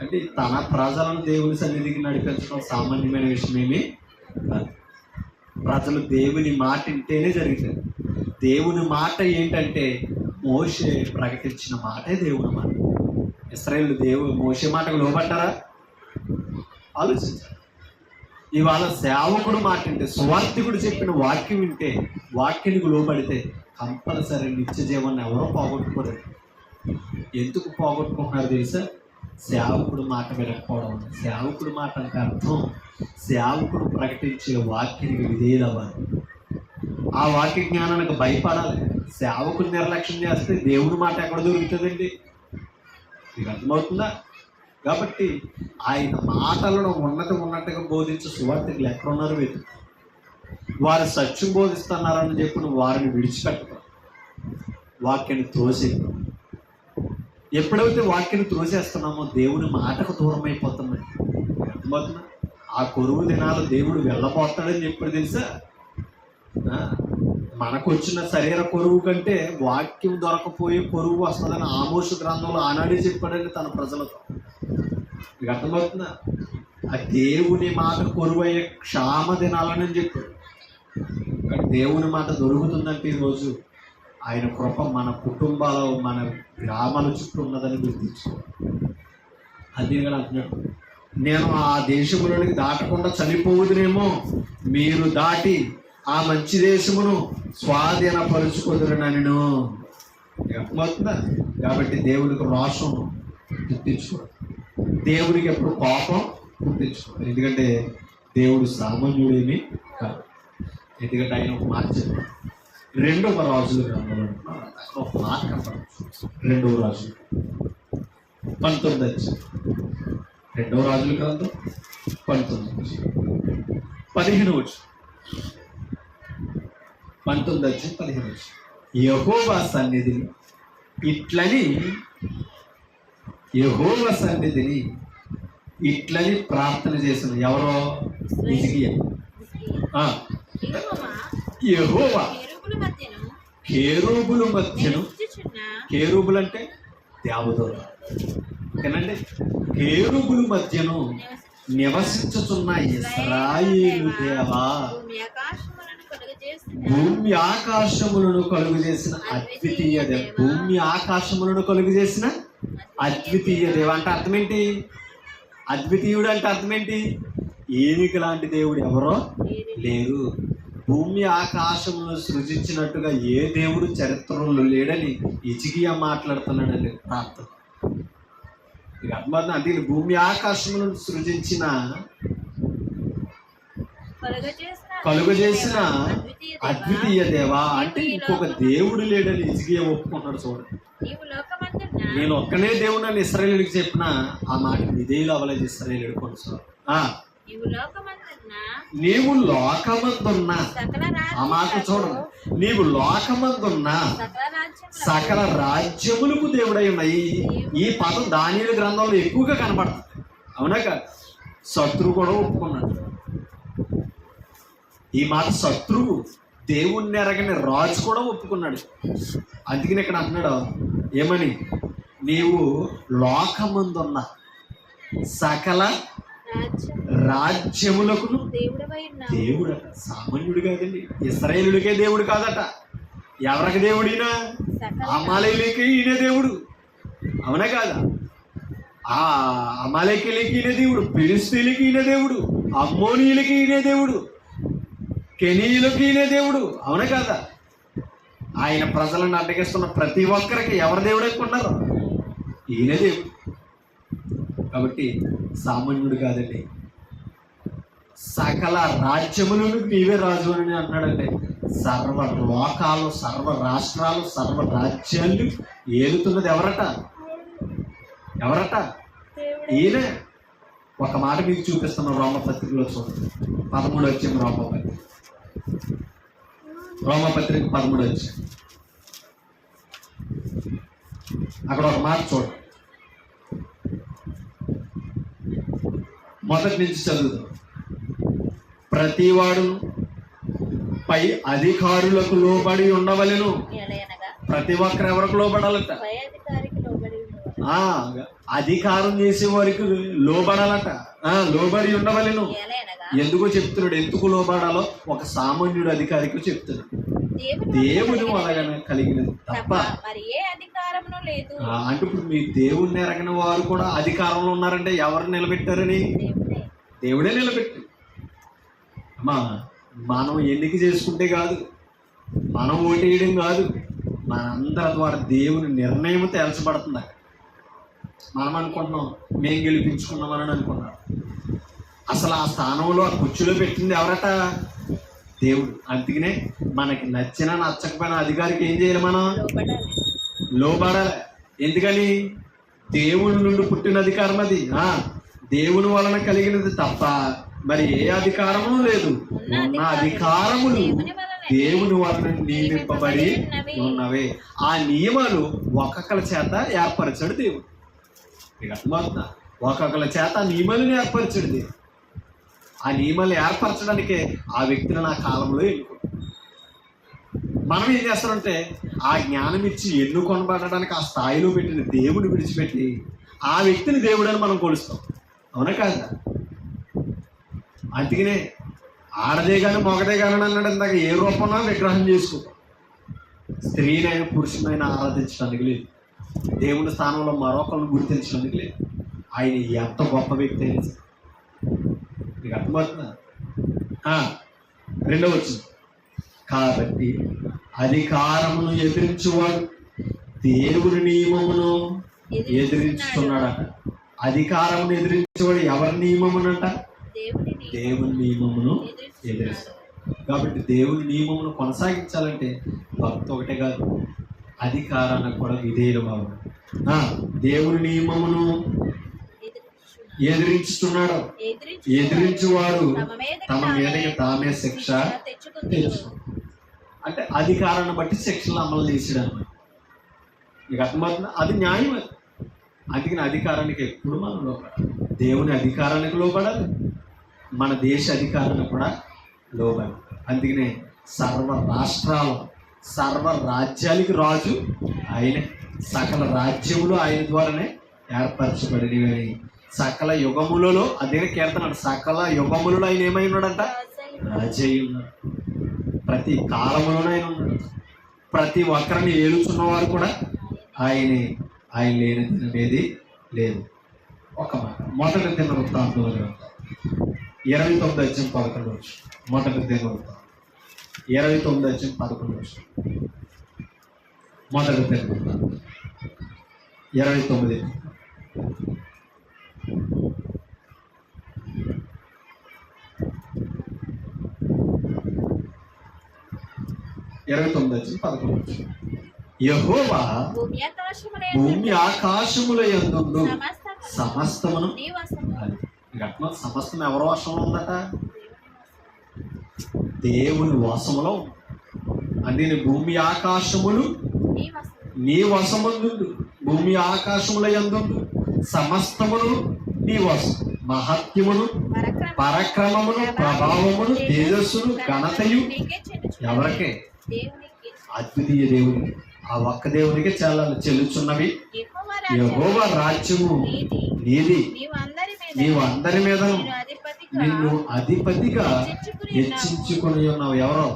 అంటే తన ప్రజలను దేవుని సన్నిధికి నడిపించడం సామాన్యమైన విషయమేమి కాదు. ప్రజలు దేవుని మాట వింటేనే జరుగుతుంది. దేవుని మాట ఏంటంటే మోషే ప్రకటించిన మాటే దేవుని మాట. ఇశ్రాయేలు మోషే మాటకు లోబడ్డారా? ఆలోచించారు. ఇవాళ సేవకుడు మాట వింటే, సువార్థికుడు చెప్పిన వాక్యం వింటే, వాక్యానికి లోబడితే కంపల్సరీ నిత్య జీవనాన్ని ఎవరో పోగొట్టుకోరు. ఎందుకు పోగొట్టుకుంటున్నారు తెలుసా? సేవకుడు మాట వినకపోవడం. సేవకుడు మాట అంటే అర్థం సేవకుడు ప్రకటించే వాక్యానికి విధేయులవ్వాలి. ఆ వాక్య జ్ఞానానికి భయపడాలి. సేవకుని నిర్లక్ష్యం చేస్తే దేవుని మాట ఎక్కడ దొరుకుతుందండి? మీకు అర్థమవుతుందా? కాబట్టి ఆయన మాటలను ఉన్నట్టుగా బోధించే సువార్థికులు ఎక్కడున్నారు? వెతుకు. వారు సత్యం బోధిస్తున్నారని చెప్పి వారిని విడిచిపెట్టడం, వాక్యాన్ని త్రోసేయడం. ఎప్పుడైతే వాక్యాన్ని త్రోసేస్తున్నామో దేవుని మాటకు దూరం అయిపోతున్నాయి. అర్థమవుతుందా? ఆ కొరువు దినాలు దేవుడు వెళ్ళబోతాడని ఎప్పుడు తెలుసా? మనకు వచ్చిన శరీర కొరువు కంటే వాక్యం దొరకపోయే కొరువు వస్తుందని ఆమోసు గ్రంథంలో ఆనాడే చెప్పాడని తన ప్రజలతో. మీకు అర్థమవుతుందా? ఆ దేవుని మాట కొరువు అయ్యే క్షామ దినాలని చెప్పాడు. దేవుని మాట దొరుకుతుందంటే ఈరోజు ఆయన కృప మన కుటుంబాలు, మన గ్రామాల చుట్టూ ఉన్నదని గుర్తించుకోవాలి. అది అంటున్నాడు, నేను ఆ దేశములోనికి దాటకుండా చనిపోవుదునేమో, మీరు దాటి ఆ మంచి దేశమును స్వాధీనపరుచుకుదురనను. అర్థమవుతుందా? కాబట్టి దేవునికి రోషం పుట్టించుకోవడం, దేవునికి ఎప్పుడు కోపం పుట్టించుకోవడం. ఎందుకంటే దేవుడు సామాన్యుడేమి కాదు. ఎందుకంటే ఆయన ఒక మాట చెప్పాడు. 2వ రాజుల గ్రంథంలో ఒక మాట కనపడచ్చు. 2వ రాజులు 19. 2వ రాజుల గ్రంథం 19 15 19 యెహోవా సన్నిధిని ఇట్లని ప్రార్థన చేసిన ఎవరో? హిజ్కియా. యెహోవా కేరూబుల మధ్యను, కేరూబులు అంటే దేవదూతలు, ఓకేనండి. కేరూబుల మధ్యను నివసించుచున్న ఇశ్రాయేలు దేవా, భూమి ఆకాశములను కలుగు చేసిన అద్వితీయ దేవ. భూమి ఆకాశములను కలుగు చేసిన అద్వితీయ దేవ అంటే అర్థం ఏంటి? అద్వితీయుడు అంటే అర్థం ఏంటి? ఈయనకి లాంటి దేవుడు ఎవరో లేరు. భూమి ఆకాశములను సృజించినట్టుగా ఏ దేవుడు చరిత్రలో లేడని హిజ్కియా మాట్లాడుతున్నాడండి ప్రార్థన. ఇక అర్థం అంటే భూమి ఆకాశములను సృజించిన కలుగ చేసిన అద్వితీయ దేవా అంటే ఇంకొక దేవుడు లేడని హిజ్కియా ఒప్పుకున్నాడు. చూడండి, నేను ఒక్కనే దేవుడు అని ఇశ్రాయేలుకి చెప్పిన ఆ మాట విధేయులు అవ్వలేదు ఇశ్రాయేలు కొనసాగు. నీవు లోకమందున్న, ఆ మాట చూడండి, నీవు లోకమందున్న సకల రాజ్యములకు దేవుడై ఉన్నాయి. ఈ పదం దానియేలు గ్రంథంలో ఎక్కువగా కనబడుతుంది. అవునా కాదు? శత్రువు కూడా ఒప్పుకున్నాడు ఈ మాట. శత్రువు, దేవుణ్ణి ఎరగని రాజు కూడా ఒప్పుకున్నాడు. అందుకని ఇక్కడ అంటున్నాడు ఏమని? నీవు లోకమందున్న సకల రాజ్యములకు దేవుడు. సామాన్యుడు కాదండి, ఇశ్రాయేలుడికే దేవుడు కాదట. ఎవరికి దేవుడినా? అమాలేకులకి ఈయన దేవుడు. అవునా కాదా? ఆ అమాలేకులకి ఈయన దేవుడు, ఫిలిష్తీయులకి ఈయన దేవుడు, అమ్మోనీయులకి ఈయన దేవుడు, కెనీయులకి ఈయన దేవుడు. అవునా కాదా? ఆయన ప్రజలను అడ్డగిస్తున్న ప్రతి ఒక్కరికి ఎవరి దేవుడు ఎక్కున్నారు? ఈయన దేవుడు. కాబట్టి సామాన్యుడు కాదండి. సకల రాజ్యములను నీవే రాజు అని అంటున్నాడంటే సర్వ లోకాలు, సర్వ రాష్ట్రాలు, సర్వ రాజ్యాలు ఏలుతున్నది ఎవరట? ఈయనే. ఒక మాట మీకు చూపిస్తున్నాం రోమపత్రికలో చూడండి. 13 రోమపత్రిక 13. అక్కడ ఒక మాట చూడండి, మొదటి నుంచి చదువుతాం. ప్రతివాడు పై అధికారులకు లోబడి ఉండవలెను. ఎలయనగా ప్రతి ఒక్కరు ఎవరికి లోబడాలట? పై అధికారికి లోబడి ఉండవలెను. అధికారం చేసే వారికి లోబడాలట, లోబడి ఉండవలెను. ఎలయనగా ఎందుకో చెప్తున్నాడు, ఎందుకు లోబడాలో ఒక సామాన్యుడు అధికారికి చెప్తున్నాడు. దేవుని వలన కలిగినది తప్ప మరి ఏ అధికారమును లేదు. అంటే ఇప్పుడు మీ దేవుణ్ణి ఎరగని వారు కూడా అధికారంలో ఉన్నారంటే ఎవరు నిలబెట్టారని? దేవుడే. దేవుడే నిలబెట్టాడు. అమ్మా, మనం ఎన్నిక చేసుకుంటే కాదు, మనం ఓటేయడం కాదు, మనందరి ద్వారా దేవుని నిర్ణయం తేల్చబడుతుంది. మనం అనుకుంటున్నాం మేము గెలిపించుకున్నామని అనుకున్నాం. అసలు ఆ స్థానంలో ఆ కుర్చీలో పెట్టింది ఎవరట? దేవుడు. అందుకనే మనకి నచ్చినా నచ్చకపోయినా అధికారికి ఏం చేయాలి? మనం లోబడాలి. లోబడాలి. ఎందుకని? దేవుని నుండి పుట్టిన అధికారం అది. దేవుని వలన కలిగినది తప్ప మరి ఏ అధికారము లేదు. ఉన్న అధికారములు దేవుని వలన నియమింపబడి ఉన్నవే. ఆ నియమాలు ఒక్కొక్కరి చేత ఏర్పరచాడు దేవుడు. ఇక అర్థమవుతుందా? ఒక్కొక్కరి చేత ఆ నియమాలను ఏర్పరచాడు దేవుడు. ఆ నియమాలు ఏర్పరచడానికే ఆ వ్యక్తిని నా కాలంలో ఎన్నుకుంటాం. మనం ఏం చేస్తామంటే ఆ జ్ఞానం ఇచ్చి ఎన్నుకొనబడడానికి ఆ స్థాయిలో పెట్టిన దేవుని విడిచిపెట్టి ఆ వ్యక్తిని దేవుడు అని మనం కొలుస్తాం. అవునా కాదా? అందుకనే ఆడదే కానీ మొగదే కానీ అన్నాడు ఇందాక, ఏ రూపంలో విగ్రహం చేసుకుంటాం. స్త్రీనైనా పురుషునైనా ఆరాధించడానికి లేదు, దేవుని స్థానంలో మరొకరిని గుర్తించడానికి లేదు. ఆయన ఎంత గొప్ప వ్యక్తి అయినా సరే. మీకు అర్థమవుతుందా? రెండవ వచ్చింది, కాబట్టి అధికారమును ఎదిరించువాడు దేవుని నియమమును ఎదిరించుతున్నాడట. అధికారమును ఎదిరించేవాడు ఎవరి నియమమునంట? దేవుని నియమమును ఎదిరిస్తాడు. కాబట్టి దేవుని నియమమును కొనసాగించాలంటే భక్తి ఒకటే కాదు, అధికారానికి కూడా విధేయులు బాబు. దేవుని నియమమును ఎదిరించుతున్నాడు. ఎదిరించువాడు తమ మీదకి తామే శిక్ష తెచ్చుకో. అంటే అధికారాన్ని బట్టి శిక్షలు అమలు చేసాడు అన్నమాట. మీకు అర్థమవుతుందా? అది న్యాయం. అది అందుకని అధికారానికి ఎప్పుడు మనం లోపడాలి. దేవుని అధికారానికి లోపడాలి, మన దేశ అధికారానికి కూడా లోబడాలి. అందుకనే సర్వ రాష్ట్రాలు సర్వ రాజ్యాలకి రాజు ఆయనే. సకల రాజ్యములు ఆయన ద్వారానే ఏర్పరచబడినవి. సకల యుగములలో అదే కీర్తన, సకల యుగములలో ఆయన ఏమై ఉన్నాడంట? రాజై ఉన్నాడు. ప్రతి కాలములోనే ఆయన ఉన్నాడు. ప్రతి ఒక్కరిని ఏలుచున్నవారు కూడా ఆయనే. ఆయన లేనిది అనేది లేదు. ఒక మాట, మొదటి దినవృత్తాంతంలో 29:11. మొదటి దినవృత్తాంతం 29:11. మొదటి దినవృత్తాంతం 29. యెహోవా భూమి ఆకాశముల యందు సమస్తమును. సమస్తం ఎవరి వశంలో ఉందట? దేవుని వశములో. అందుకని భూమి ఆకాశములు నీ వశముందు. భూమి ఆకాశముల యందు సమస్తమును నీ వశం. మహత్యమును పరాక్రమమును ప్రభావమును తేజస్సును ఘనతయు ఎవరికే? అద్వితీయ దేవునికి, ఆ ఒక్క దేవునికి చెల్లుచున్నవి. యెహోవా రాజ్యము నీది, నీవు అందరి మీద నిన్ను అధిపతిగా హెచ్చించుకుని ఉన్నావు. ఎవరో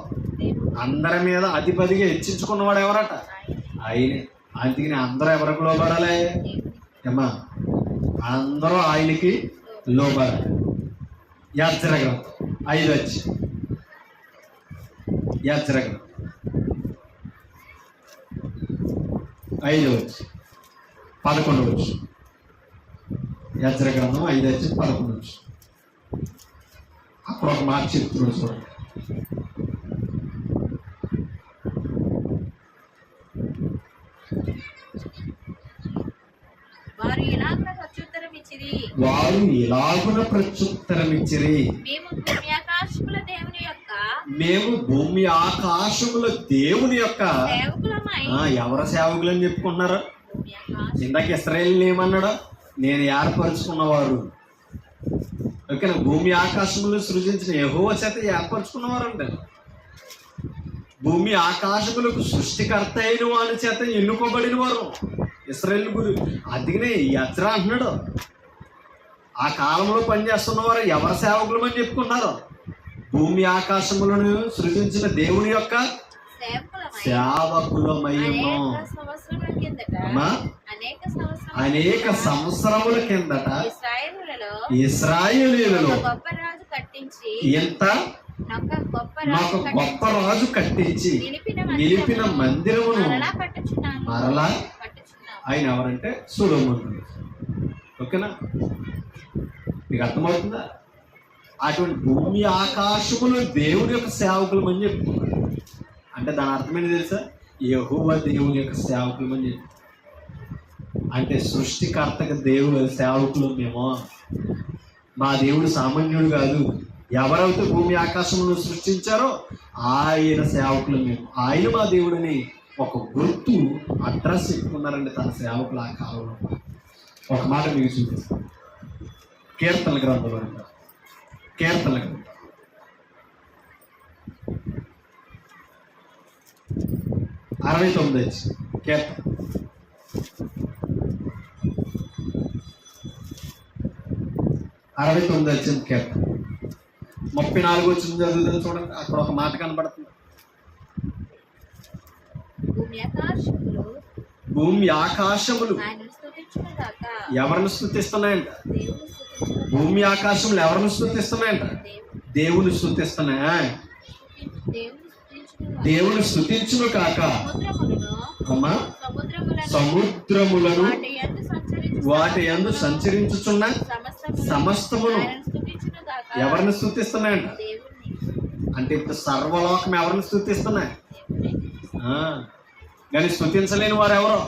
అందరి మీద అధిపతిగా హెచ్చించుకున్నవాడు ఎవరట? ఆయనే. అందుకని అందరూ ఎవరికి లోబడాలి అమ్మా? అందరూ ఆయనకి లోబడాలి. యాత్ర గ్రంథం 5 వచ్చి యాత్ర గ్రంథం 5 వచ్చి 11 వచ్చి యాత్ర గ్రంథం 5 వచ్చి 11 వచ్చి అక్కడ ఒక మాట చెప్తున్నాడు చూడండి. వారు ఇలాగున ప్రత్యుత్తరం ఇచ్చిరి, మేము భూమి ఆకాశముల దేవుని యొక్క ఎవరు సేవకులని చెప్పుకుంటున్నారు? ఇందాక ఇశ్రాయేలుని ఏమన్నాడు? నేను ఏర్పరచుకున్నవారు. ఓకేనా? భూమి ఆకాశములు సృజించిన యెహోవా చేత ఏర్పరచుకున్నవారు అంటే భూమి ఆకాశములకు సృష్టికర్త అయిన వారి చేత ఎన్నుకోబడిన వారు ఇశ్రాయేలు గురు. అందుకనే యెజ్రా అంటున్నాడు, ఆ కాలంలో పనిచేస్తున్నవారు ఎవరి సేవకులు అని చెప్పుకున్నారు? భూమి ఆకాశములను సృజించిన దేవుని యొక్క సేవకులమయ్యము. అనేక సంవత్సరముల కిందట ఇశ్రాయేలీయులలో ఎంత నాకు గొప్ప రాజు కట్టించి నిలిపిన మందిరమును మరలా ఆయన ఎవరంటే సొలొమోను. ఓకేనా? మీకు అర్థమవుతుందా? అటువంటి భూమి ఆకాశములు దేవుని యొక్క సేవకులు అని చెప్పుకున్నారు. అంటే దాని అర్థమేంటి తెలుసా? యెహోవా దేవుని యొక్క సేవకులు అని చెప్పి, అంటే సృష్టికర్తకు దేవుడు సేవకులు మేము. మా దేవుడు సామాన్యుడు కాదు. ఎవరైతే భూమి ఆకాశములను సృష్టించారో ఆయన సేవకులు మేము. ఆయన మా దేవుడిని ఒక గుర్తు అడ్రస్ చెప్పుకున్నారండి తన సేవకులు ఆ కాలంలో. ఒక మాట మీకు చూపిస్తాను. కీర్తన గ్రంథంలో అంటారు. కీర్తన గ్రంథం 69 కీర్తన 69 కీర్తన 34 వచ్చింది చదువుతుంది చూడండి. అక్కడ ఒక మాట కనబడుతుంది. భూమి ఆకాశములు ఎవరిని స్తుతిస్తున్నాయంట? భూమి ఆకాశములు ఎవరిని స్తుతిస్తున్నాయంట? దేవుని స్తుతిస్తున్నాయి. దేవుని స్తుతించును కాక అమ్మా సముద్రములను వాటి యందు సంచరించుచున్న సమస్తమును ఎవరిని స్తుతిస్తున్నాయంట? అంటే ఇప్పుడు సర్వలోకం ఎవరిని స్తుతిస్తున్నాయి? కానీ స్తుతించలేని వారు ఎవరో?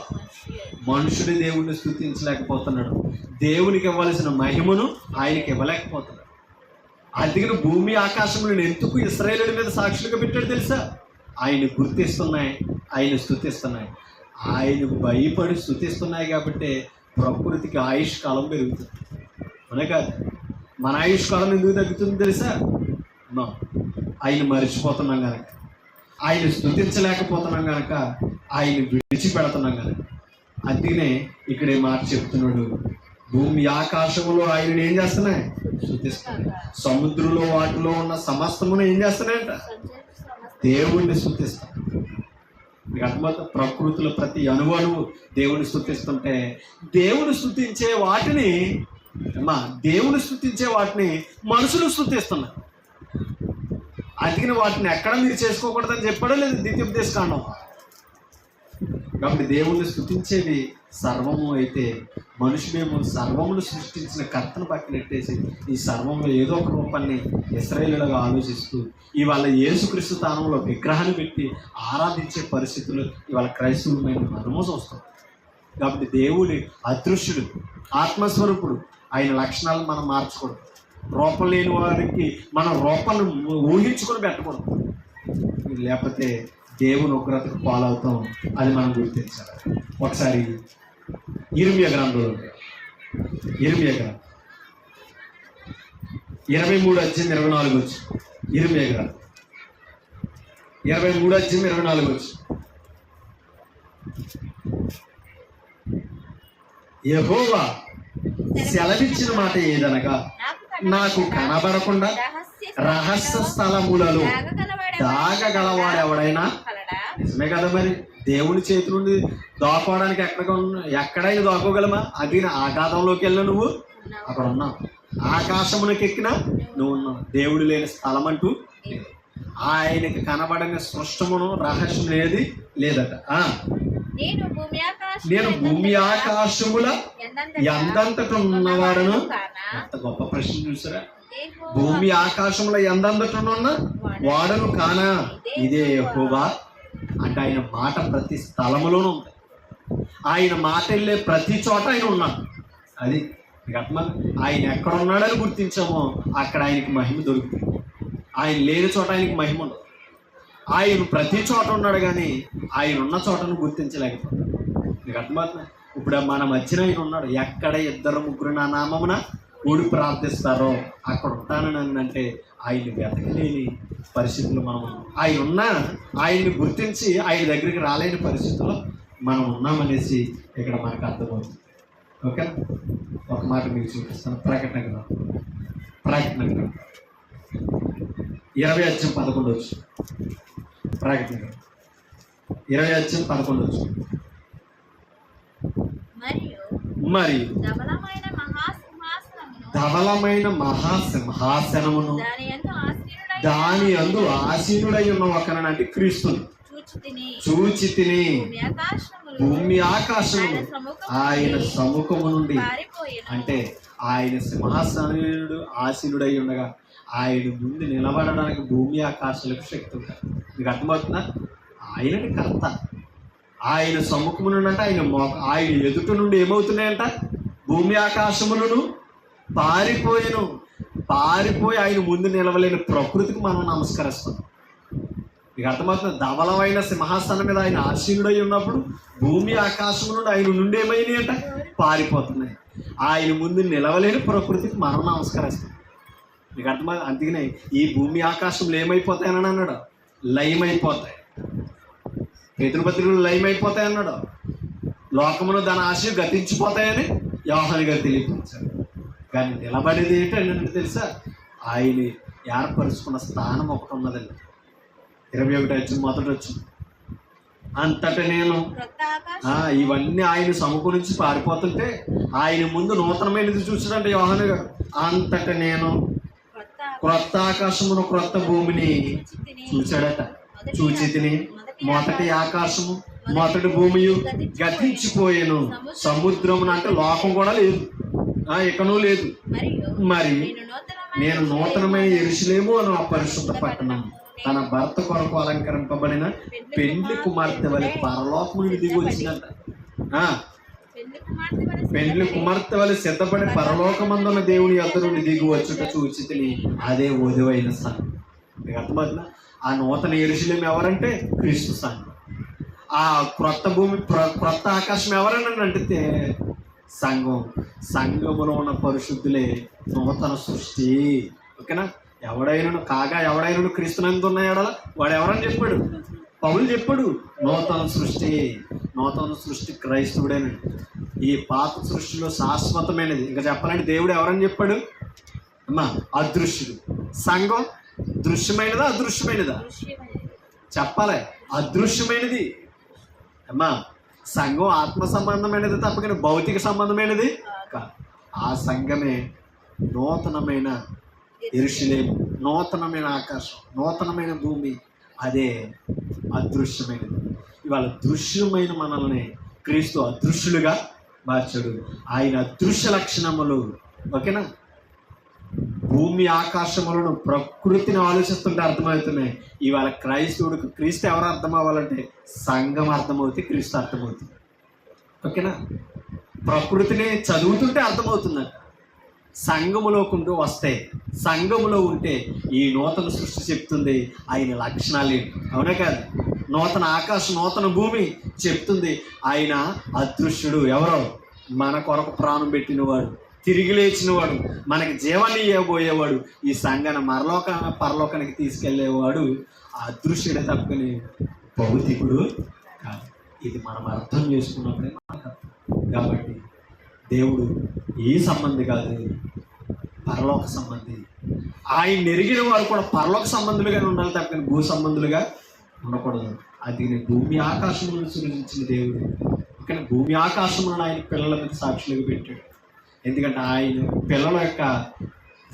మనుషుడి దేవుడిని స్తుతించలేకపోతున్నాడు. దేవునికి ఇవ్వాల్సిన మహిమను ఆయనకి ఇవ్వలేకపోతున్నాడు. అందుకని భూమి ఆకాశములను ఎందుకు ఇశ్రాయేలు మీద సాక్షులుగా పెట్టాడు తెలుసా? ఆయన గుర్తిస్తున్నాయి, ఆయన స్తుతిస్తున్నాయి. ఆయన భయపడి స్తుతిస్తున్నాయి కాబట్టి ప్రకృతికి ఆయుష్ కాలం పెరుగుతుంది. మన కాదు, మన ఆయుష్ కాలం ఎందుకు తగ్గుతుంది తెలుసా? ఆయన మరిచిపోతున్నాం కనుక, ఆయన స్తుతించలేకపోతున్నాం కనుక, ఆయన విడిచిపెడుతున్నాం కనుక. అందుకనే ఇక్కడ మాట చెప్తున్నాడు, భూమి ఆకాశములో ఆయన ఏం చేస్తున్నాయి? స్తుతిస్తున్నాయి. సముద్రంలో వాటిలో ఉన్న సమస్తమును ఏం చేస్తున్నాయంట? దేవుణ్ణి స్తుతిస్తాం. ప్రకృతిలో ప్రతి అణువు దేవుని స్తుతిస్తుంటే దేవుని స్తుతించే వాటిని మనుషులు స్తుతిస్తున్నారు. అందుకని వాటిని ఎక్కడ మీరు చేసుకోకూడదని చెప్పాడో లేదు ద్వితీయోపదేశకాండం. కాబట్టి దేవుణ్ణి స్తుతించేది సర్వము అయితే మనుషులేమో సర్వమును సృష్టించిన కర్తను పక్కనెట్టేసి ఈ సర్వంలో ఏదో ఒక రూపాన్ని ఇశ్రాయేలుగా ఆలోచిస్తూ ఇవాళ యేసుక్రీస్తు స్థానంలో విగ్రహాన్ని పెట్టి ఆరాధించే పరిస్థితులు ఇవాళ క్రైస్తవులమైన మనము చూస్తాం. కాబట్టి దేవుడి అదృశ్యుడు, ఆత్మస్వరూపుడు, ఆయన లక్షణాలను మనం మార్చకూడదు. రూపం లేని వారికి మనం రూపాలను ఊహించుకొని పెట్టకూడదు. లేకపోతే దేవుని ఉగ్రతకు పాలవుతాం. అది మనం గుర్తించాలి. ఒకసారి ఇర్మియా గ్రంథంలో 23:24 వచ్చి ఇర్మియా గ్రంథం 23:24 వచ్చి యెహోవా సెలవిచ్చిన మాట ఏదనగా నాకు కనబడకుండా రహస్య స్థలములలో దాగగలవాడెవడైనా. నిజమే కదా మరి, దేవుని చేతి నుండి దాక్కోవడానికి ఎక్కడైనా దాక్కోగలమా? అది ఆకాశంలోకి వెళ్ళినా నువ్వు అక్కడ ఉన్నావు, ఆకాశమునకి ఎక్కినా నువ్వు ఉన్నావు. దేవుడు లేని స్థలం అంటూ ఆయనకి కనబడని స్పష్టమును రహస్యం ఏది లేదట. నేను భూమి ఆకాశముల ఎందంతట ఉన్నవాడను. ఎంత గొప్ప ప్రశ్న చూసారా? భూమి ఆకాశముల ఎందంతట ఉన్న వాడను కానా? ఇదే యెహోవా. అంటే ఆయన మాట ప్రతి స్థలములోనూ ఉంది. ఆయన మాట వెళ్ళే ప్రతి చోట ఆయన ఉన్నాడు. అది ఆయన ఎక్కడ ఉన్నాడని గుర్తించామో అక్కడ ఆయనకి మహిమ దొరుకుతుంది. ఆయన లేని చోట ఆయనకి మహిమ ఉండదు. ఆయన ప్రతి చోట ఉన్నాడు కానీ ఆయన ఉన్న చోటను గుర్తించలేకపోతాడు. నీకు అర్థమవుతుంది? ఇప్పుడు మన మధ్యన ఆయన ఉన్నాడు. ఎక్కడ 2-3 నా నామమున కూడి ప్రార్థిస్తారో అక్కడ ఉంటానని అంటే ఆయన్ని వెతకలేని పరిస్థితులు మనం ఆయన ఉన్నా ఆయన్ని గుర్తించి ఆయన దగ్గరికి రాలేని పరిస్థితుల్లో మనం ఉన్నామనేసి ఇక్కడ మనకు అర్థమవుతుంది. ఓకే, ఒక మాట మీకు చూపిస్తాను. ప్రకటన గ్రంథం 20:11. ప్రకటన 20:11. మరియు ధవలమైన మహాసింహాసనమును దాని యందు ఆసీనుడై ఉన్న ఒకనని అంటే క్రీస్తుని చూచి తిని భూమి ఆకాశము ఆయన సముఖము నుండి అంటే ఆయన సింహాసనుడు ఆసీనుడై ఉండగా ఆయన ముందు నిలబడడానికి భూమి ఆకాశాలకు శక్తి ఉంటుంది. మీకు అర్థమవుతుందా? ఆయనని కర్త. ఆయన సముఖము నుండి అంటే ఆయన ఎదుట నుండి ఏమవుతున్నాయంట? భూమి ఆకాశములను పారిపోయి ఆయన ముందు నిలవలేని ప్రకృతికి మనం నమస్కరిస్తాం. మీకు అర్థమవుతుంది? ధవలమైన సింహాసనం మీద ఆయన ఆసీనుడై ఉన్నప్పుడు భూమి ఆకాశం నుండి ఆయన నుండి ఏమైనాయి అంట? పారిపోతున్నాయి. ఆయన ముందు నిలవలేని ప్రకృతికి మనం నమస్కరిస్తాం. మీకు అర్థమవుతుంది? అందుకనే ఈ భూమి ఆకాశంలో ఏమైపోతాయని అన్నాడు? లయమైపోతాయి. పేతురుపత్రికలు లయమైపోతాయి అన్నాడు. లోకమును దాని ఆశ గతించిపోతాయని యోహాను గారు తెలియపరిచారు. కానీ నిలబడేది ఏంటంటే తెలుసా? ఆయన ఏర్పరుచుకున్న స్థానం ఒకటి ఉన్నదండి. 21 మొదటి వచ్చింది. అంతట నేను ఇవన్నీ ఆయన సముఖం నుంచి పారిపోతుంటే ఆయన ముందు నూతనమైనది చూసాడంటే యోహాను గారు. అంతట నేను క్రొత్త ఆకాశమును క్రొత్త భూమిని చూచాడట. చూచి తిని మొదటి ఆకాశము మొదటి భూమి గతించిపోయాను, సముద్రమును అంటే లోకం కూడా లేదు, ఎక్కడూ లేదు. మరి నేను నూతనమైన యెరూషలేము అను ఆ పరిశుద్ధ పట్టణం తన భర్త కొరకు అలంకరింపబడిన పెండ్లి కుమార్తె వలె పరలోకము నుండి దిగి వచ్చిందంట. పెండ్లి కుమార్తె వలె సిద్ధపడి పరలోకమందున్న దేవుని యొద్ద నుండి దిగి వచ్చుట చూచి తిని అదే వధువైన సంఘం. మీకు అర్థమవుతుందా? ఆ నూతన యెరూషలేము ఎవరంటే క్రీస్తు సంఘం. ఆ క్రొత్త భూమి క్రొత్త ఆకాశం ఎవరని అంటే సంఘం. సంఘములో ఉన్న పరిశుద్ధులే నూతన సృష్టి. ఓకేనా? ఎవడైనా క్రీస్తునందు ఉన్నాయాడ వాడు ఎవరని చెప్పాడు? పౌలు చెప్పాడు. నూతన సృష్టి క్రైస్తవుడేనండి. ఈ పాత సృష్టిలో శాశ్వతమైనది. ఇంకా చెప్పాలంటే దేవుడు ఎవరని చెప్పాడు? అమ్మా, అదృశ్యుడు. సంఘం దృశ్యమైనదా అదృశ్యమైనదా? చెప్పాలి. అదృశ్యమైనది. అమ్మా, సంఘం ఆత్మ సంబంధమైనది తప్ప కానీ భౌతిక సంబంధమైనది కాదు. ఆ సంఘమే నూతనమైన యెరూషలేము, నూతనమైన ఆకాశం, నూతనమైన భూమి. అదే అదృశ్యమైనది. ఇవాళ దృశ్యమైన మనల్ని క్రీస్తు అదృశ్యులుగా మార్చాడు. ఆయన అదృశ్య లక్షణములు. ఓకేనా? భూమి ఆకాశములను ప్రకృతిని ఆలోచిస్తుంటే అర్థమవుతున్నాయి. ఇవాళ క్రైస్తవుడికి క్రీస్తు ఎవరు అర్థం అవ్వాలంటే సంఘం అర్థమవుతుంది, క్రీస్తు అర్థమవుతుంది. ఓకేనా? ప్రకృతిని చదువుతుంటే అర్థమవుతుందంట. సంఘములోకుంటూ వస్తే, సంఘములో ఉంటే ఈ నూతన సృష్టి చెప్తుంది ఆయన లక్షణాలు ఏంటి. అవునా కాదు? నూతన ఆకాశం, నూతన భూమి చెప్తుంది ఆయన అదృశ్యుడు. ఎవరో మన కొరకు ప్రాణం పెట్టినవాడు, తిరిగి లేచినవాడు, మనకి జీవాన్ని ఇవ్వబోయేవాడు, ఈ సంఘాన్ని పరలోకానికి తీసుకెళ్లేవాడు అదృశ్యుడే తప్పని భౌతికుడు కాదు. ఇది మనం అర్థం చేసుకున్నప్పుడే మనకు అర్థం. కాబట్టి దేవుడు ఏ సంబంధి కాదు, పరలోక సంబంధి. ఆయన ఎరిగిన వారు కూడా పరలోక సంబంధులుగానే ఉండాలి తప్పని భూ సంబంధులుగా ఉండకూడదు. అది భూమి ఆకాశములను సృజించిన దేవుడు. కానీ భూమి ఆకాశములను ఆయన పిల్లల మీద సాక్షులుగా పెట్టాడు. ఎందుకంటే ఆయన పిల్లల యొక్క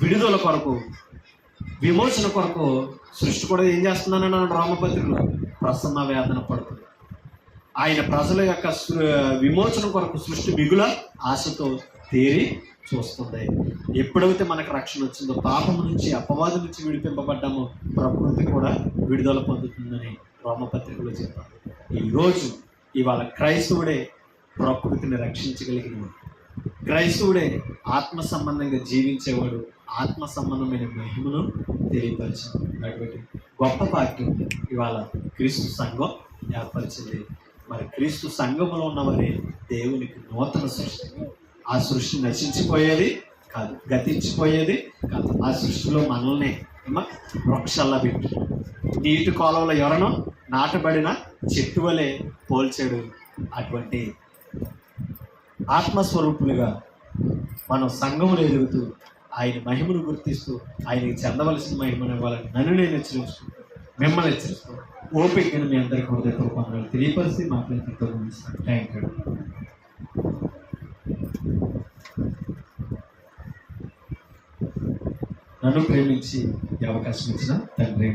విడుదల కొరకు, విమోచన కొరకు సృష్టి కూడా ఏం చేస్తున్నానని రోమపత్రికలో ప్రసన్న వేదన పడుతుంది. ఆయన ప్రజల యొక్క విమోచన కొరకు సృష్టి మిగుల ఆశతో తేరి చూస్తుంది. ఎప్పుడైతే మనకు రక్షణ వచ్చిందో, పాపం నుంచి, అపవాదం నుంచి విడిపింపబడ్డామో, ప్రకృతి కూడా విడుదల పొందుతుందని రోమపత్రికలో చెప్పారు. ఈరోజు ఇవాళ క్రైస్తవుడే ప్రకృతిని రక్షించగలిగినవాడు, క్రైస్తవుడే ఆత్మ సంబంధంగా జీవించేవాడు, ఆత్మ సంబంధమైన మహిమను తెలియపరిచాడు. కాబట్టి గొప్ప భాగ్యం ఇవాళ క్రీస్తు సంఘం ఏర్పరిచింది. మరి క్రీస్తు సంఘములో ఉన్నవారే దేవునికి నూతన సృష్టి. ఆ సృష్టి నశించిపోయేది కాదు, గతించిపోయేది కాదు. ఆ సృష్టిలో మనల్ని వృక్షాల్లో పెట్టి నీటి కాలంలో ఎవరనో నాటబడిన చెట్టు వలె పోల్చాడు. అటువంటి ఆత్మస్వరూపులుగా మనం సంఘములు ఎదుగుతూ ఆయన మహిమను గుర్తిస్తూ ఆయనకి చెందవలసిన మహిమను ఇవ్వాలని నన్ను నేను హెచ్చరించుకుంటూ మిమ్మల్ని హెచ్చరిస్తూ ఓపికను మీ అందరికీ హృదయపూర్వకంగా తెలియపరిచి మాట్లాడుతూ ముగిస్తాను. Thank you. నన్ను ప్రేమించి ఈ అవకాశం ఇచ్చిన తండ్రి